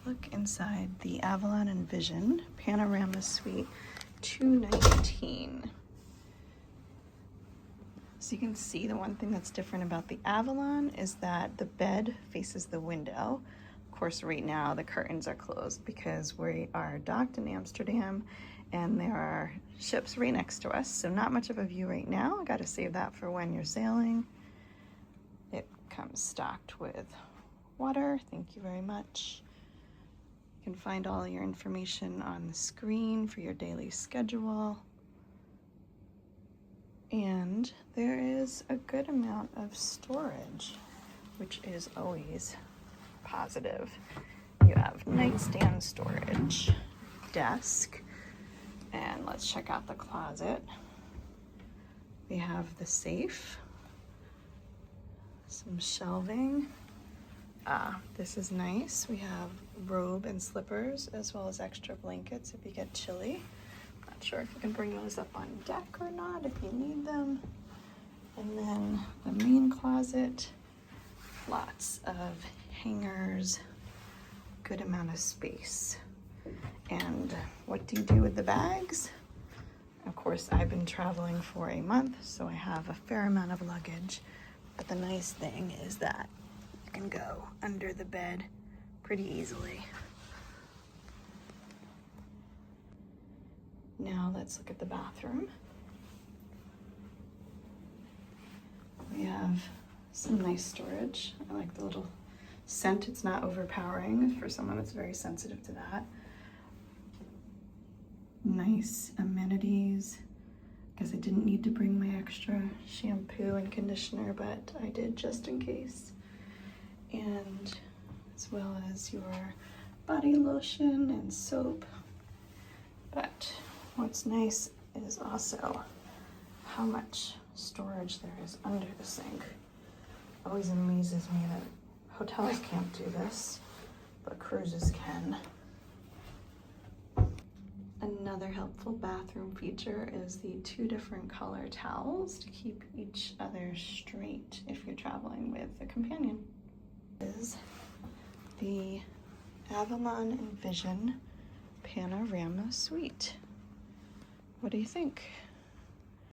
look inside the Avalon Envision Panorama Suite 219. So you can see the one thing that's different about the Avalon is that the bed faces the window. Of course, right now the curtains are closed because we are docked in Amsterdam and there are ships right next to us, so not much of a view right now. I gotta save that for when you're sailing. It comes stocked with water. Thank you very much. You can find all your information on the screen for your daily schedule. And there is a good amount of storage, which is always positive. You have nightstand storage, desk, and let's check out the closet. We have the safe, some shelving. This is nice. We have robe and slippers as well as extra blankets if you get chilly. Not sure if you can bring those up on deck or not if you need them. And then the main closet, lots of hangers, good amount of space. And what do you do with the bags? Of course, I've been traveling for a month, so I have a fair amount of luggage. But the nice thing is that you can go under the bed pretty easily. Now let's look at the bathroom. We have some nice storage. I like the little scent. It's not overpowering for someone that's very sensitive to that. Nice amenities. Because I didn't need to bring my extra shampoo and conditioner, but I did just in case. And as well as your body lotion and soap. But what's nice is also how much storage there is under the sink. Always amazes me that hotels can't do this, but cruises can. Another helpful bathroom feature is the 2 different color towels to keep each other straight if you're traveling with a companion. This is the Avalon Envision Panorama Suite. What do you think?